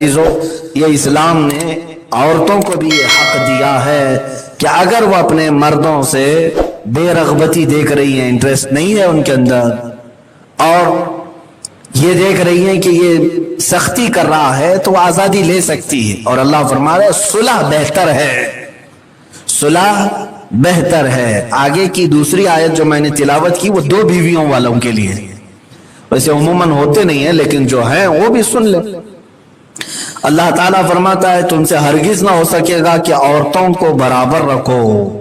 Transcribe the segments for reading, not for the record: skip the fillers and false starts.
یہ اسلام نے عورتوں کو بھی یہ حق دیا ہے کہ اگر وہ اپنے مردوں سے بے رغبتی دیکھ رہی ہیں، انٹرسٹ نہیں ہے ان کے اندر، اور یہ دیکھ رہی ہیں کہ یہ سختی کر رہا ہے، تو وہ آزادی لے سکتی ہے۔ اور اللہ فرما رہا ہے صلح بہتر ہے، صلح بہتر ہے۔ آگے کی دوسری آیت جو میں نے تلاوت کی وہ دو بیویوں والوں کے لیے، ویسے عموماً ہوتے نہیں ہیں لیکن جو ہیں وہ بھی سن لیں۔ اللہ تعالیٰ فرماتا ہے تم سے ہرگز نہ ہو سکے گا کہ عورتوں کو برابر رکھو،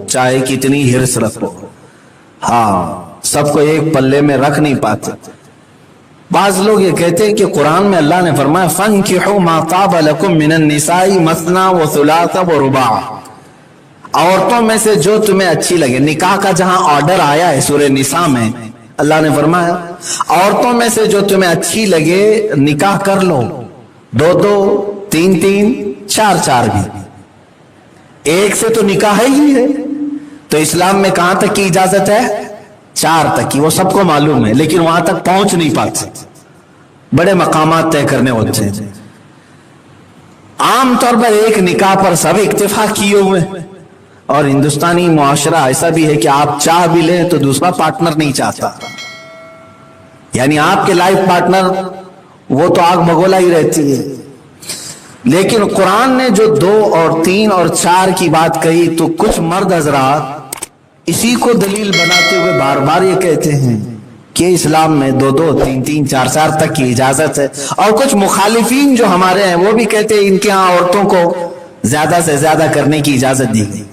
چاہے کتنی ہرس رکھو۔ ہاں، سب کو ایک پلے میں رکھ نہیں پاتے۔ بعض لوگ یہ کہتے ہیں کہ قرآن میں اللہ نے فرمایا فَانْكِحُوا مَا طَابَ لَكُم مِّنَ النِّسَاءِ مَثْنَىٰ وَثُلَاثَ وَرُبَاعَ، عورتوں میں سے جو تمہیں اچھی لگے۔ نکاح کا جہاں آرڈر آیا ہے سورہ نساء میں، اللہ نے فرمایا عورتوں میں سے جو تمہیں اچھی لگے نکاح کر لو، دو دو، تین تین، چار چار بھی، ایک سے تو نکاح ہی ہے۔ تو اسلام میں کہاں تک کی اجازت ہے؟ چار تک کی، وہ سب کو معلوم ہے، لیکن وہاں تک پہنچ نہیں پاتے، بڑے مقامات طے کرنے ہوتے ہیں۔ عام طور پر ایک نکاح پر سب اکتفا کیے ہوئے، اور ہندوستانی معاشرہ ایسا بھی ہے کہ آپ چاہ بھی لیں تو دوسرا پارٹنر نہیں چاہتا، یعنی آپ کے لائف پارٹنر وہ تو آگ بگولا ہی رہتی ہے۔ لیکن قرآن نے جو دو اور تین اور چار کی بات کہی تو کچھ مرد حضرات اسی کو دلیل بناتے ہوئے بار بار یہ کہتے ہیں کہ اسلام میں دو دو، تین تین، چار چار تک کی اجازت ہے، اور کچھ مخالفین جو ہمارے ہیں وہ بھی کہتے ہیں ان کے ہاں عورتوں کو زیادہ سے زیادہ کرنے کی اجازت دی گئی۔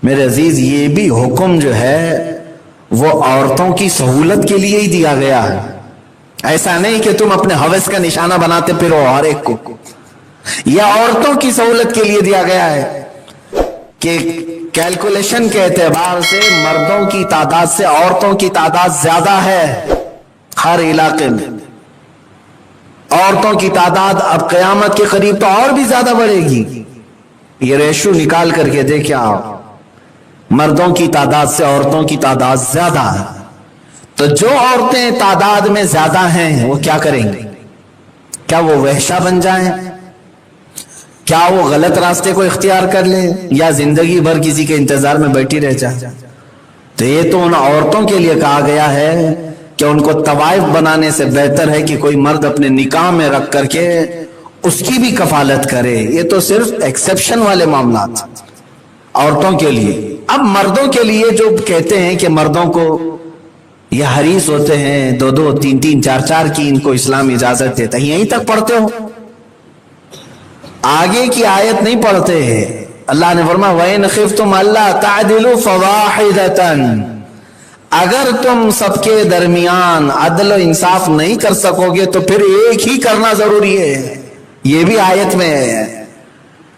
میرے عزیز، یہ بھی حکم جو ہے وہ عورتوں کی سہولت کے لیے ہی دیا گیا ہے، ایسا نہیں کہ تم اپنے ہوس کا نشانہ بناتے پھرو ہر ایک کو۔ یہ عورتوں کی سہولت کے لیے دیا گیا ہے کہ کیلکولیشن کے اعتبار سے مردوں کی تعداد سے عورتوں کی تعداد زیادہ ہے ہر علاقے میں۔ عورتوں کی تعداد اب قیامت کے قریب تو اور بھی زیادہ بڑھے گی۔ یہ ریشو نکال کر کے دیکھیں آپ، مردوں کی تعداد سے عورتوں کی تعداد زیادہ ہے، تو جو عورتیں تعداد میں زیادہ ہیں وہ کیا کریں گے؟ کیا وہ وحشہ بن جائیں؟ کیا وہ غلط راستے کو اختیار کر لیں، یا زندگی بھر کسی کے انتظار میں بیٹھی رہ جائیں؟ تو یہ تو ان عورتوں کے لیے کہا گیا ہے کہ ان کو طوائف بنانے سے بہتر ہے کہ کوئی مرد اپنے نکاح میں رکھ کر کے اس کی بھی کفالت کرے۔ یہ تو صرف ایکسیپشن والے معاملات عورتوں کے لیے۔ اب مردوں کے لیے جو کہتے ہیں کہ مردوں کو یہ حریص ہوتے ہیں دو دو، تین تین، چار چار کی، ان کو اسلام اجازت دیتا ہے، یہیں تک پڑھتے ہو، آگے کی آیت نہیں پڑھتے ہیں۔ اللہ نے فرمایا وَإِنْ خِفْتُمْ أَلَّا تَعْدِلُوا فَوَاحِدَةً، اگر تم سب کے درمیان عدل و انصاف نہیں کر سکو گے تو پھر ایک ہی کرنا ضروری ہے۔ یہ بھی آیت میں ہے،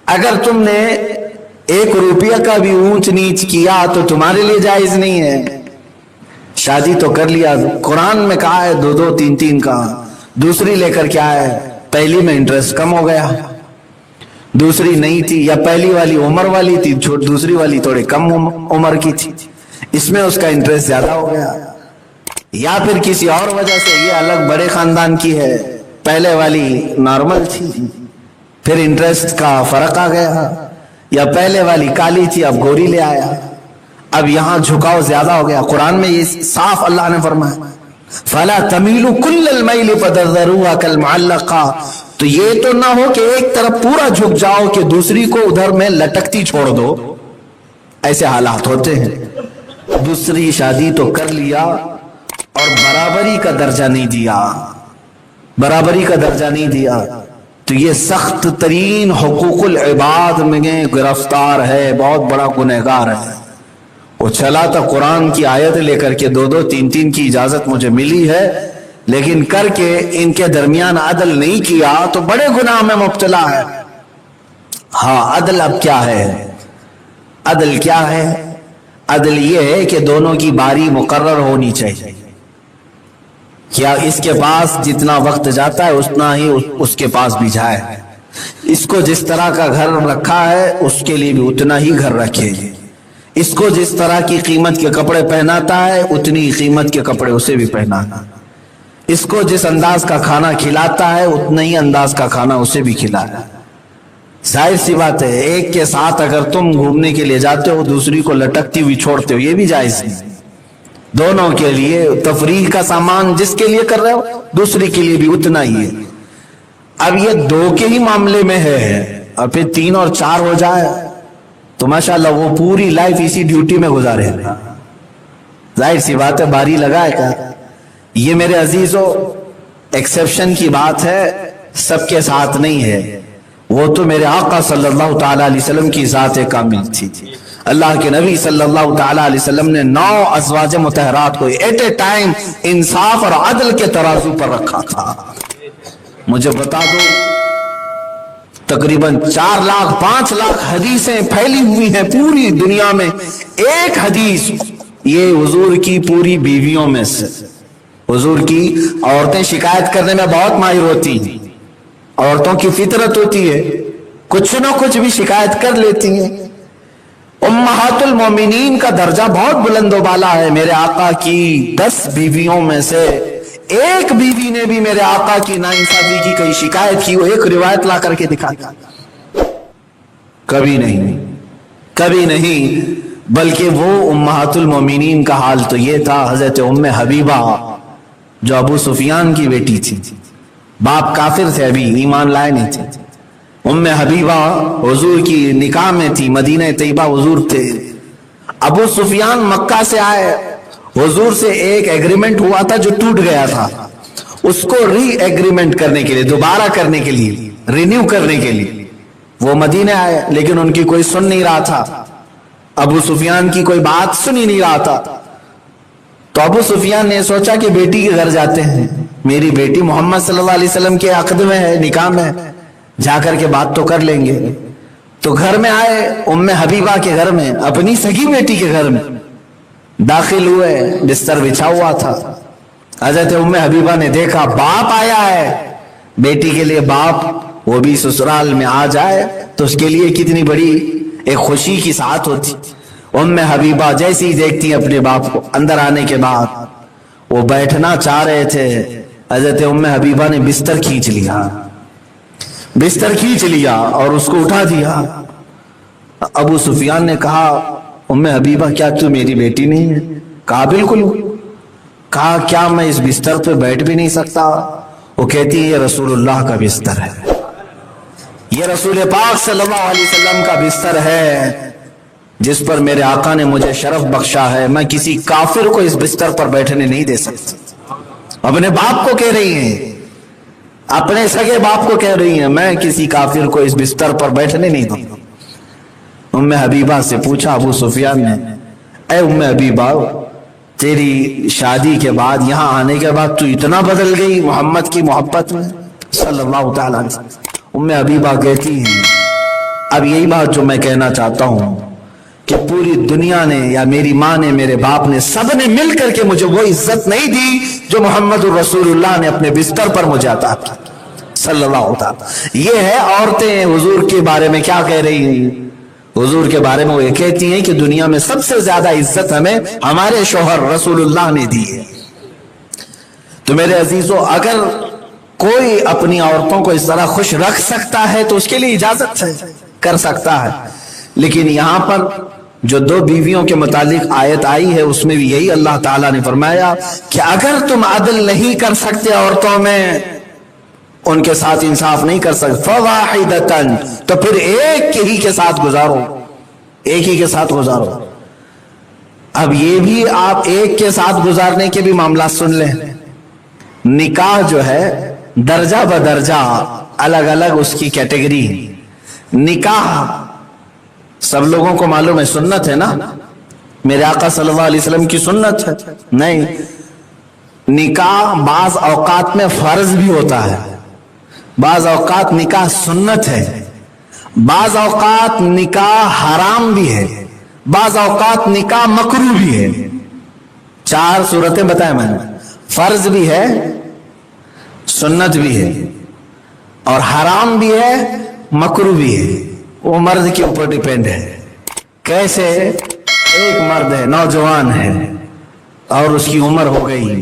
اگر تم نے 1 روپیہ کا بھی اونچ نیچ کیا تو تمہارے لیے جائز نہیں ہے۔ شادی تو کر لیا، قرآن میں کہا ہے دو دو، تین تین کا، دوسری لے کر کیا ہے، پہلی میں انٹرسٹ کم ہو گیا، دوسری نہیں تھی، یا پہلی والی عمر والی تھی، دوسری والی تھوڑے کم عمر کی تھی، اس میں اس کا انٹرسٹ زیادہ ہو گیا، یا پھر کسی اور وجہ سے یہ الگ بڑے خاندان کی ہے، پہلے والی نارمل تھی، پھر انٹرسٹ کا فرق آ گیا، یا پہلے والی کالی تھی اب گوری لے آیا، اب یہاں جھکاؤ زیادہ ہو گیا۔ قرآن میں یہ صاف اللہ نے فرمایا فَلَا تَمِيلُوا كُلَّ الْمَيْلِ فَتَذَرُوهَا كَالْمُعَلَّقَةِ، تو یہ تو نہ ہو کہ ایک طرف پورا جھک جاؤ کہ دوسری کو ادھر میں لٹکتی چھوڑ دو، ایسے حالات ہوتے ہیں۔ دوسری شادی تو کر لیا اور برابری کا درجہ نہیں دیا، برابری کا درجہ نہیں دیا، تو یہ سخت ترین حقوق العباد میں گرفتار ہے، بہت بڑا گنہگار ہے۔ وہ چلا تھا قرآن کی آیت لے کر کے دو دو، تین تین کی اجازت مجھے ملی ہے، لیکن کر کے ان کے درمیان عدل نہیں کیا تو بڑے گناہ میں مبتلا ہے۔ ہاں، عدل اب کیا ہے؟ عدل کیا ہے؟ عدل یہ ہے کہ دونوں کی باری مقرر ہونی چاہیے، کیا اس کے پاس جتنا وقت جاتا ہے اتنا ہی اس کے پاس بھی جائے، اس کو جس طرح کا گھر رکھا ہے اس کے لیے بھی اتنا ہی گھر رکھے، اس کو جس طرح کی قیمت کے کپڑے پہناتا ہے اتنی قیمت کے کپڑے اسے بھی پہنانا۔ اس کو جس انداز کا کھانا کھلاتا ہے اتنا ہی انداز کا کھانا اسے بھی کھلانا ہے۔ ظاہر سی بات ہے، ایک کے ساتھ اگر تم گھومنے کے لیے جاتے ہو دوسری کو لٹکتی ہوئی چھوڑتے ہو، یہ بھی جائز نہیں۔ دونوں کے لیے تفریح کا سامان جس کے لیے کر رہے ہو دوسری کے لیے بھی اتنا ہی ہے۔ اب یہ 2 کے ہی معاملے میں ہے، اور پھر 3 اور 4 ہو جائے تو ماشاءاللہ وہ پوری لائف اسی ڈیوٹی میں گزارے۔ ظاہر سی بات ہے باری لگائے گا۔ یہ میرے عزیزو ایکسیپشن کی بات ہے، سب کے ساتھ نہیں ہے۔ وہ تو میرے آقا صلی اللہ تعالی علیہ وسلم کی ذات کامل تھی۔ اللہ کے نبی صلی اللہ تعالی علیہ وسلم نے 9 ازواج مطہرات کو ایٹ اے ٹائم انصاف اور عدل کے ترازو پر رکھا تھا۔ مجھے بتا دو، تقریباً 4 لاکھ 5 لاکھ حدیثیں پھیلی ہوئی ہیں پوری دنیا میں، ایک حدیث یہ حضور کی پوری بیویوں میں سے۔ حضور کی عورتیں شکایت کرنے میں بہت ماہر ہوتی ہیں، عورتوں کی فطرت ہوتی ہے، کچھ نہ کچھ بھی شکایت کر لیتی ہیں۔ امہات المومنین کا درجہ بہت بلند و بالا ہے۔ میرے آقا کی 10 بیویوں میں سے ایک بیوی نے بھی میرے آقا کی ناانصافی کی کئی شکایت کی، وہ ایک روایت لا کر کے دکھاتا، کبھی نہیں، کبھی نہیں۔ بلکہ وہ امہات المومنین کا حال تو یہ تھا، حضرت ام حبیبہ جو ابو سفیان کی بیٹی تھی، باپ کافر تھے، ابھی ایمان لائے نہیں تھے۔ ام حبیبہ حضور کی نکاح میں تھی، مدینہ طیبہ حضور تھے، ابو سفیان مکہ سے آئے، حضور سے ایک ایگریمنٹ ہوا تھا جو ٹوٹ گیا تھا، اس کو ری ایگریمنٹ کرنے کے لیے، دوبارہ کرنے کے لیے، رینیو کرنے کے لیے وہ مدینہ آئے، لیکن ان کی کوئی سن نہیں رہا تھا، ابو سفیان کی کوئی بات سن ہی نہیں رہا تھا۔ تو ابو سفیان نے سوچا کہ بیٹی کے گھر جاتے ہیں، میری بیٹی محمد صلی اللہ علیہ وسلم کے عقد میں ہے، نکاح میں، جا کر کے بات تو کر لیں گے۔ تو گھر میں آئے، ام حبیبہ کے گھر میں، اپنی سگی بیٹی کے گھر میں داخل ہوئے، بستر بچھا ہوا تھا۔ حضرت ام حبیبہ نے دیکھا باپ آیا ہے، بیٹی کے لیے باپ وہ بھی سسرال میں آ جائے تو اس کے لیے کتنی بڑی ایک خوشی کی ساتھ ہوتی۔ ام حبیبہ جیسے ہی دیکھتی اپنے باپ کو، اندر آنے کے بعد وہ بیٹھنا چاہ رہے تھے، حضرت ام حبیبہ نے بستر کھینچ لیا اور اس کو اٹھا دیا۔ ابو سفیان نے کہا ام حبیبہ کیا تو میری بیٹی نہیں ہے؟ کہا بالکل۔ کہا کیا میں اس بستر پہ بیٹھ بھی نہیں سکتا؟ وہ کہتی ہے یہ رسول اللہ کا بستر ہے، یہ رسول پاک صلی اللہ علیہ وسلم کا بستر ہے جس پر میرے آقا نے مجھے شرف بخشا ہے، میں کسی کافر کو اس بستر پر بیٹھنے نہیں دے سکتی۔ اپنے باپ کو کہہ رہی ہیں، اپنے سگے باپ کو کہہ رہی ہیں میں کسی کافر کو اس بستر پر بیٹھنے نہیں دوں۔ ام حبیبہ سے پوچھا ابو سفیان نے، اے ام حبیبہ تیری شادی کے بعد، یہاں آنے کے بعد تو اتنا بدل گئی محمد کی محبت میں صلی اللہ تعالی علیہ وسلم۔ ام حبیبہ کہتی ہیں اب یہی بات جو میں کہنا چاہتا ہوں کہ پوری دنیا نے یا میری ماں نے، میرے باپ نے، سب نے مل کر کے مجھے وہ عزت نہیں دی جو محمد الرسول اللہ نے اپنے بستر پر مجھے عطا کی صلی اللہ تعالی۔ یہ ہے عورتیں حضور کے بارے میں کیا کہہ رہی ہیں۔ حضور کے بارے میں وہ یہ کہتی ہیں کہ دنیا میں سب سے زیادہ عزت ہمیں ہمارے شوہر رسول اللہ نے دی ہے۔ تو میرے عزیزو اگر کوئی اپنی عورتوں کو اس طرح خوش رکھ سکتا ہے تو اس کے لیے اجازت ہے، کر سکتا ہے۔ لیکن یہاں پر جو 2 بیویوں کے متعلق آیت آئی ہے اس میں بھی یہی اللہ تعالیٰ نے فرمایا کہ اگر تم عدل نہیں کر سکتے عورتوں میں، ان کے ساتھ انصاف نہیں کر سکتے، فواحدتاً، تو پھر ایک ہی کے ساتھ گزارو، ایک ہی کے ساتھ گزارو۔ اب یہ بھی آپ ایک کے ساتھ گزارنے کے بھی معاملات سن لیں۔ نکاح جو ہے درجہ بدرجہ الگ الگ اس کی کیٹیگری۔ نکاح سب لوگوں کو معلوم ہے سنت ہے نا، میرے آقا صلی اللہ علیہ وسلم کی سنت ہے؟ نہیں، نکاح بعض اوقات میں فرض بھی ہوتا ہے، بعض اوقات نکاح سنت ہے، بعض اوقات نکاح حرام بھی ہے، بعض اوقات نکاح مکروہ بھی ہے۔ 4 صورتیں بتائیں میں نے، فرض بھی ہے، سنت بھی ہے، اور حرام بھی ہے، مکروہ بھی ہے۔ وہ مرد کے اوپر ڈیپینڈ ہے۔ کیسے؟ ایک مرد ہے، نوجوان ہے، اور اس کی عمر ہو گئی،